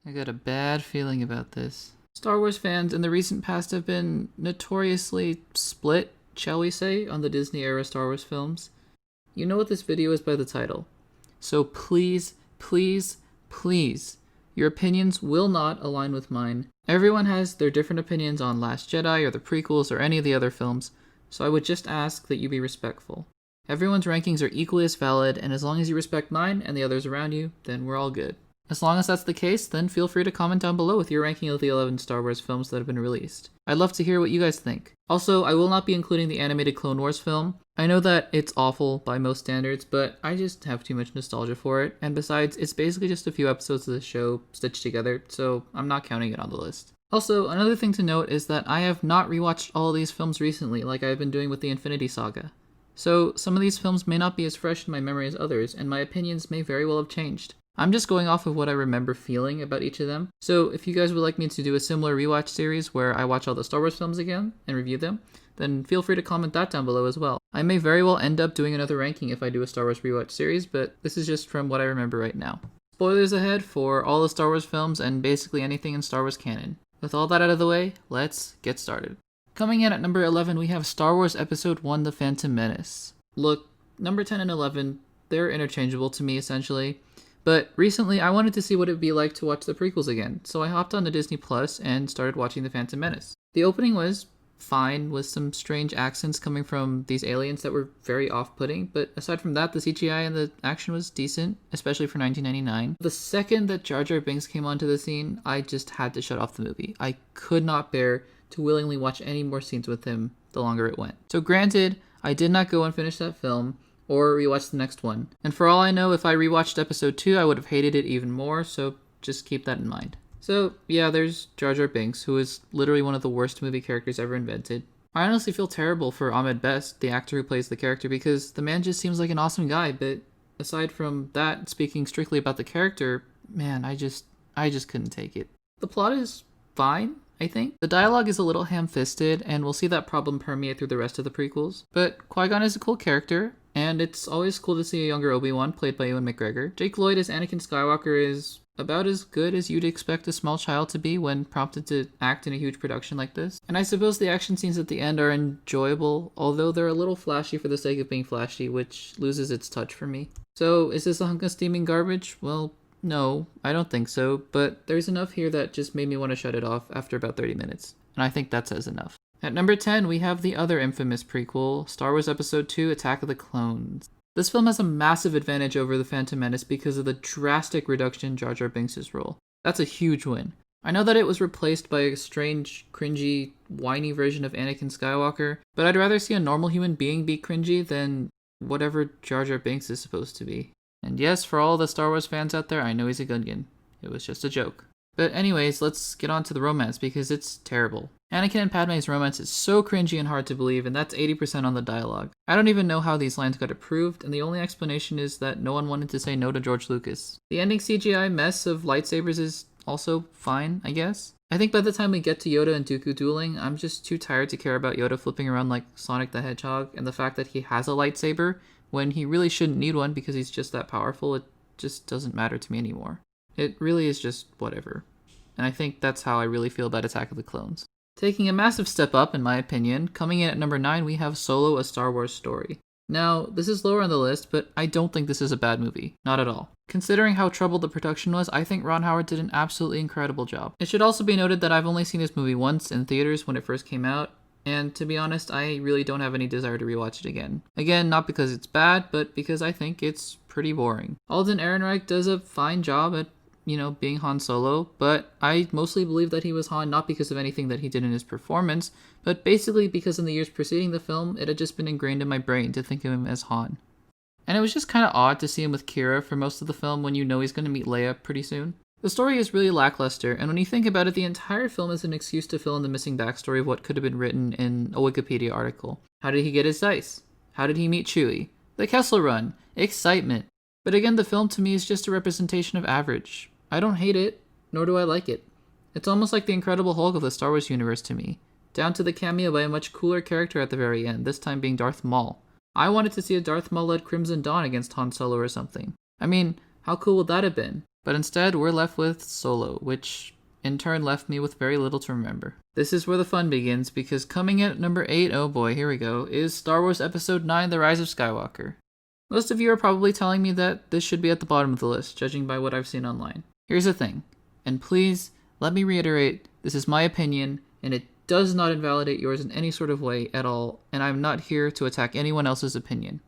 I got a bad feeling about this. Star Wars fans in the recent past have been notoriously split, shall we say, on the Disney-era Star Wars films. You know what this video is by the title. So please, please, please, your opinions will not align with mine. Everyone has their different opinions on Last Jedi or the prequels or any of the other films, so I would just ask that you be respectful. Everyone's rankings are equally as valid, and as long as you respect mine and the others around you, then we're all good. As long as that's the case, then feel free to comment down below with your ranking of the 11 Star Wars films that have been released. I'd love to hear what you guys think. Also, I will not be including the animated Clone Wars film. I know that it's awful by most standards, but I just have too much nostalgia for it, and besides, it's basically just a few episodes of the show stitched together, so I'm not counting it on the list. Also, another thing to note is that I have not rewatched all of these films recently like I've been doing with the Infinity Saga. So, some of these films may not be as fresh in my memory as others, and my opinions may very well have changed. I'm just going off of what I remember feeling about each of them, so if you guys would like me to do a similar rewatch series where I watch all the Star Wars films again and review them, then feel free to comment that down below as well. I may very well end up doing another ranking if I do a Star Wars rewatch series, but this is just from what I remember right now. Spoilers ahead for all the Star Wars films and basically anything in Star Wars canon. With all that out of the way, let's get started. Coming in at number 11, we have Star Wars Episode 1: The Phantom Menace. Look, number 10 and 11, they're interchangeable to me essentially. But recently, I wanted to see what it would be like to watch the prequels again, so I hopped onto Disney Plus and started watching The Phantom Menace. The opening was fine, with some strange accents coming from these aliens that were very off-putting, but aside from that, the CGI and the action was decent, especially for 1999. The second that Jar Jar Binks came onto the scene, I just had to shut off the movie. I could not bear to willingly watch any more scenes with him the longer it went. So granted, I did not go and finish that film, or rewatch the next one. And for all I know, if I rewatched episode 2, I would have hated it even more, so just keep that in mind. So, yeah, there's Jar Jar Binks, who is literally one of the worst movie characters ever invented. I honestly feel terrible for Ahmed Best, the actor who plays the character, because the man just seems like an awesome guy, but aside from that, speaking strictly about the character, man, I just couldn't take it. The plot is fine, I think. The dialogue is a little ham-fisted, and we'll see that problem permeate through the rest of the prequels. But Qui-Gon is a cool character, and it's always cool to see a younger Obi-Wan, played by Ewan McGregor. Jake Lloyd as Anakin Skywalker is about as good as you'd expect a small child to be when prompted to act in a huge production like this. And I suppose the action scenes at the end are enjoyable, although they're a little flashy for the sake of being flashy, which loses its touch for me. So, is this a hunk of steaming garbage? Well, no, I don't think so, but there's enough here that just made me want to shut it off after about 30 minutes. And I think that says enough. At number 10, we have the other infamous prequel, Star Wars Episode 2: Attack of the Clones. This film has a massive advantage over The Phantom Menace because of the drastic reduction in Jar Jar Binks' role. That's a huge win. I know that it was replaced by a strange, cringy, whiny version of Anakin Skywalker, but I'd rather see a normal human being be cringy than whatever Jar Jar Binks is supposed to be. And yes, for all the Star Wars fans out there, I know he's a Gungan. It was just a joke. But anyways, let's get on to the romance because it's terrible. Anakin and Padme's romance is so cringy and hard to believe, and that's 80% on the dialogue. I don't even know how these lines got approved, and the only explanation is that no one wanted to say no to George Lucas. The ending CGI mess of lightsabers is also fine, I guess. I think by the time we get to Yoda and Dooku dueling, I'm just too tired to care about Yoda flipping around like Sonic the Hedgehog, and the fact that he has a lightsaber when he really shouldn't need one because he's just that powerful. It just doesn't matter to me anymore. It really is just whatever. And I think that's how I really feel about Attack of the Clones. Taking a massive step up, in my opinion, coming in at number 9, we have Solo: A Star Wars Story. Now, this is lower on the list, but I don't think this is a bad movie. Not at all. Considering how troubled the production was, I think Ron Howard did an absolutely incredible job. It should also be noted that I've only seen this movie once in theaters when it first came out, and to be honest, I really don't have any desire to rewatch it again. Again, not because it's bad, but because I think it's pretty boring. Alden Ehrenreich does a fine job at being Han Solo, but I mostly believe that he was Han not because of anything that he did in his performance, but basically because in the years preceding the film, it had just been ingrained in my brain to think of him as Han. And it was just kind of odd to see him with Kira for most of the film when you know he's going to meet Leia pretty soon. The story is really lackluster, and when you think about it, the entire film is an excuse to fill in the missing backstory of what could have been written in a Wikipedia article. How did he get his dice? How did he meet Chewie? The Kessel Run. Excitement. But again, the film to me is just a representation of average. I don't hate it, nor do I like it. It's almost like the Incredible Hulk of the Star Wars universe to me, down to the cameo by a much cooler character at the very end, this time being Darth Maul. I wanted to see a Darth Maul-led Crimson Dawn against Han Solo or something. I mean, how cool would that have been? But instead, we're left with Solo, which in turn left me with very little to remember. This is where the fun begins, because coming in at number 8, oh boy, here we go, is Star Wars Episode 9, The Rise of Skywalker. Most of you are probably telling me that this should be at the bottom of the list, judging by what I've seen online. Here's the thing, and please, let me reiterate, this is my opinion, and it does not invalidate yours in any sort of way at all, and I'm not here to attack anyone else's opinion.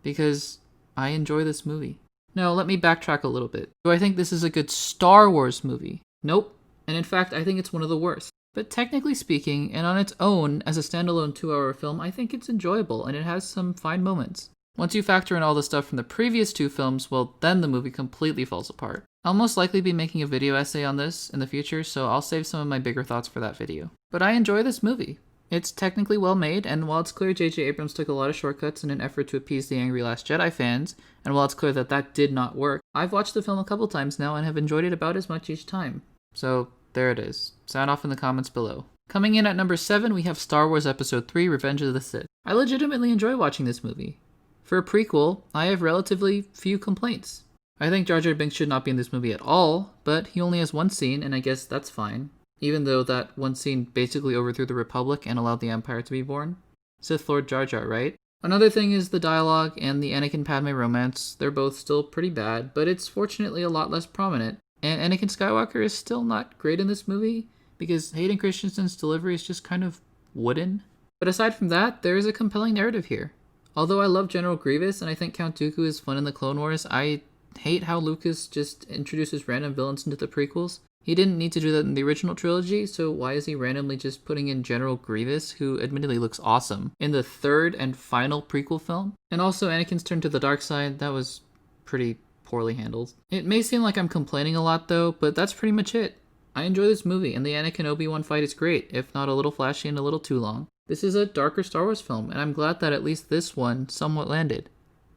Because I enjoy this movie. Now, let me backtrack a little bit. Do I think this is a good Star Wars movie? Nope. And in fact, I think it's one of the worst. But technically speaking, and on its own, as a standalone 2-hour film, I think it's enjoyable, and it has some fine moments. Once you factor in all the stuff from the previous 2 films, well, then the movie completely falls apart. I'll most likely be making a video essay on this in the future, so I'll save some of my bigger thoughts for that video. But I enjoy this movie. It's technically well made, and while it's clear J.J. Abrams took a lot of shortcuts in an effort to appease the angry Last Jedi fans, and while it's clear that that did not work, I've watched the film a couple times now and have enjoyed it about as much each time. So, there it is. Sound off in the comments below. Coming in at number 7, we have Star Wars Episode 3, Revenge of the Sith. I legitimately enjoy watching this movie. For a prequel, I have relatively few complaints. I think Jar Jar Binks should not be in this movie at all, but he only has one scene, and I guess that's fine. Even though that one scene basically overthrew the Republic and allowed the Empire to be born. Sith Lord Jar Jar, right? Another thing is the dialogue and the Anakin-Padme romance. They're both still pretty bad, but it's fortunately a lot less prominent. And Anakin Skywalker is still not great in this movie, because Hayden Christensen's delivery is just kind of wooden. But aside from that, there is a compelling narrative here. Although I love General Grievous and I think Count Dooku is fun in the Clone Wars, I hate how Lucas just introduces random villains into the prequels. He didn't need to do that in the original trilogy, so why is he randomly just putting in General Grievous, who admittedly looks awesome, in the 3rd and final prequel film? And also Anakin's turn to the dark side, that was pretty poorly handled. It may seem like I'm complaining a lot though, but that's pretty much it. I enjoy this movie, and the Anakin Obi-Wan fight is great, if not a little flashy and a little too long. This is a darker Star Wars film, and I'm glad that at least this one somewhat landed.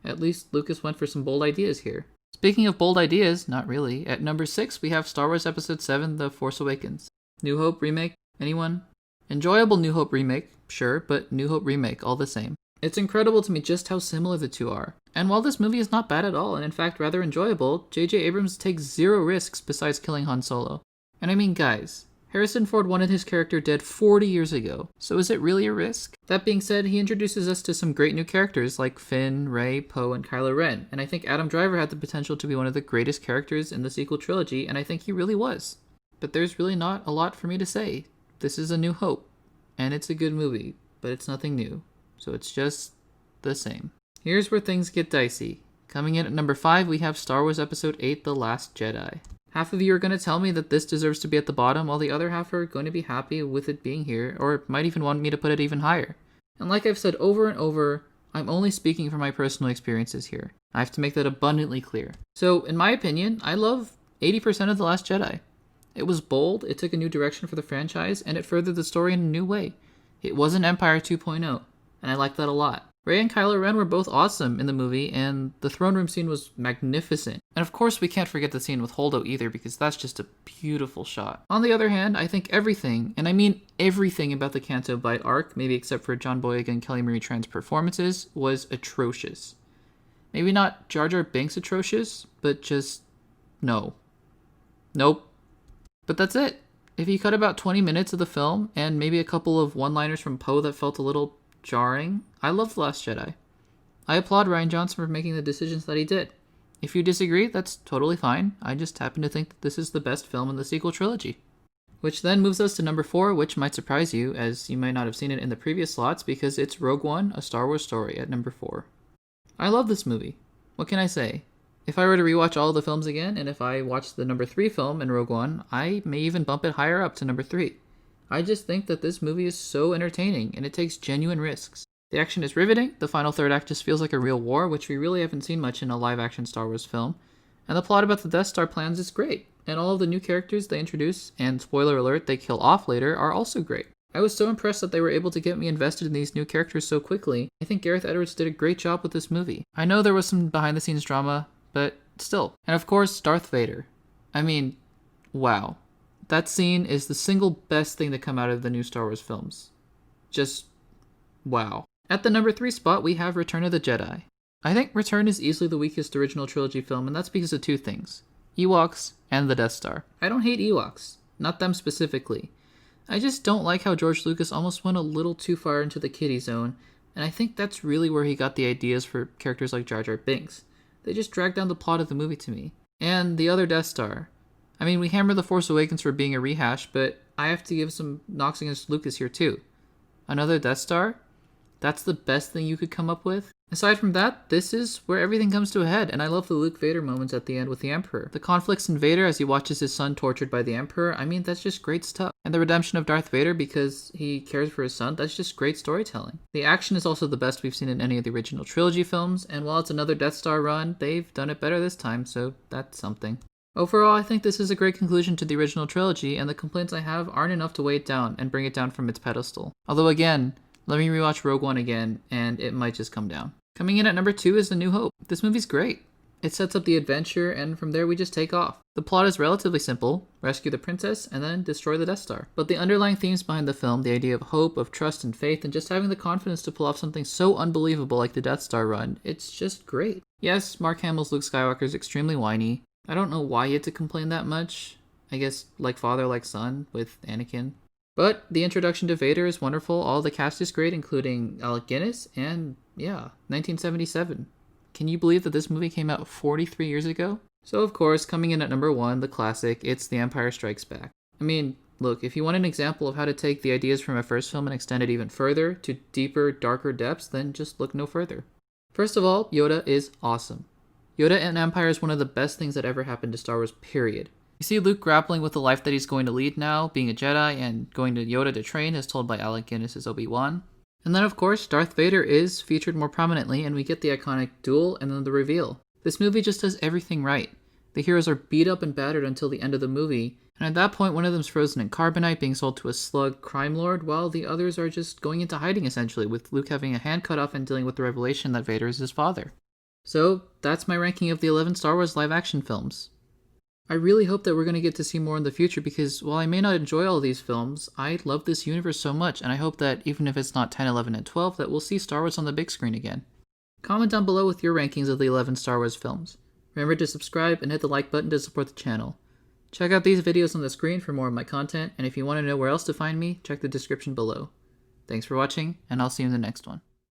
At least Lucas went for some bold ideas here. Speaking of bold ideas, not really, at number 6 we have Star Wars Episode 7, The Force Awakens. New Hope remake? Anyone? Enjoyable New Hope remake, sure, but New Hope remake, all the same. It's incredible to me just how similar the two are. And while this movie is not bad at all, and in fact rather enjoyable, J.J. Abrams takes zero risks besides killing Han Solo. And I mean, guys, Harrison Ford wanted his character dead 40 years ago, so is it really a risk? That being said, he introduces us to some great new characters like Finn, Rey, Poe, and Kylo Ren, and I think Adam Driver had the potential to be one of the greatest characters in the sequel trilogy, and I think he really was. But there's really not a lot for me to say. This is A New Hope, and it's a good movie, but it's nothing new, so it's just the same. Here's where things get dicey. Coming in at number 5, we have Star Wars Episode 8, The Last Jedi. Half of you are going to tell me that this deserves to be at the bottom, while the other half are going to be happy with it being here, or might even want me to put it even higher. And like I've said over and over, I'm only speaking from my personal experiences here. I have to make that abundantly clear. So, in my opinion, I love 80% of The Last Jedi. It was bold, it took a new direction for the franchise, and it furthered the story in a new way. It wasn't Empire 2.0, and I like that a lot. Rey and Kylo Ren were both awesome in the movie, and the throne room scene was magnificent. And of course we can't forget the scene with Holdo either, because that's just a beautiful shot. On the other hand, I think everything, and I mean everything about the Canto Bight arc, maybe except for John Boyega and Kelly Marie Tran's performances, was atrocious. Maybe not Jar Jar Binks atrocious, but just no. Nope. But that's it. If you cut about 20 minutes of the film, and maybe a couple of one-liners from Poe that felt a little jarring, I love The Last Jedi. I applaud Rian Johnson for making the decisions that he did. If you disagree, that's totally fine. I just happen to think that this is the best film in the sequel trilogy. Which then moves us to number 4, which might surprise you, as you might not have seen it in the previous slots, because it's Rogue One, A Star Wars Story at number 4. I love this movie. What can I say? If I were to rewatch all of the films again, and if I watched the number 3 film in Rogue One, I may even bump it higher up to number 3. I just think that this movie is so entertaining, and it takes genuine risks. The action is riveting, the final third act just feels like a real war, which we really haven't seen much in a live-action Star Wars film, and the plot about the Death Star plans is great, and all of the new characters they introduce, and spoiler alert, they kill off later, are also great. I was so impressed that they were able to get me invested in these new characters so quickly. I think Gareth Edwards did a great job with this movie. I know there was some behind-the-scenes drama, but still. And of course, Darth Vader. I mean, wow. That scene is the single best thing to come out of the new Star Wars films. Just wow. At the number 3 spot, we have Return of the Jedi. I think Return is easily the weakest original trilogy film, and that's because of two things. Ewoks, and the Death Star. I don't hate Ewoks, not them specifically. I just don't like how George Lucas almost went a little too far into the kiddie zone, and I think that's really where he got the ideas for characters like Jar Jar Binks. They just dragged down the plot of the movie to me. And the other Death Star. I mean, we hammer The Force Awakens for being a rehash, but I have to give some knocks against Lucas here too. Another Death Star? That's the best thing you could come up with? Aside from that, this is where everything comes to a head, and I love the Luke Vader moments at the end with the Emperor. The conflicts in Vader as he watches his son tortured by the Emperor, I mean, that's just great stuff. And the redemption of Darth Vader because he cares for his son, that's just great storytelling. The action is also the best we've seen in any of the original trilogy films, and while it's another Death Star run, they've done it better this time, so that's something. Overall, I think this is a great conclusion to the original trilogy, and the complaints I have aren't enough to weigh it down and bring it down from its pedestal. Although again, let me rewatch Rogue One again, and it might just come down. Coming in at number 2 is The New Hope. This movie's great. It sets up the adventure, and from there we just take off. The plot is relatively simple: rescue the princess, and then destroy the Death Star. But the underlying themes behind the film, the idea of hope, of trust and faith, and just having the confidence to pull off something so unbelievable like the Death Star run, it's just great. Yes, Mark Hamill's Luke Skywalker is extremely whiny. I don't know why he had to complain that much. I guess like father, like son, with Anakin. But the introduction to Vader is wonderful, all the cast is great, including Alec Guinness, and yeah, 1977. Can you believe that this movie came out 43 years ago? So of course, coming in at number 1, the classic, it's The Empire Strikes Back. I mean, look, if you want an example of how to take the ideas from a first film and extend it even further, to deeper, darker depths, then just look no further. First of all, Yoda is awesome. Yoda in Empire is one of the best things that ever happened to Star Wars, period. You see Luke grappling with the life that he's going to lead now, being a Jedi, and going to Yoda to train as told by Alec Guinness' Obi-Wan. And then of course, Darth Vader is featured more prominently, and we get the iconic duel and then the reveal. This movie just does everything right. The heroes are beat up and battered until the end of the movie, and at that point one of them's frozen in carbonite, being sold to a slug crime lord, while the others are just going into hiding essentially, with Luke having a hand cut off and dealing with the revelation that Vader is his father. So that's my ranking of the 11 Star Wars live-action films. I really hope that we're going to get to see more in the future because while I may not enjoy all these films, I love this universe so much, and I hope that even if it's not 10, 11, and 12, that we'll see Star Wars on the big screen again. Comment down below with your rankings of the 11 Star Wars films. Remember to subscribe and hit the like button to support the channel. Check out these videos on the screen for more of my content, and if you want to know where else to find me, check the description below. Thanks for watching, and I'll see you in the next one.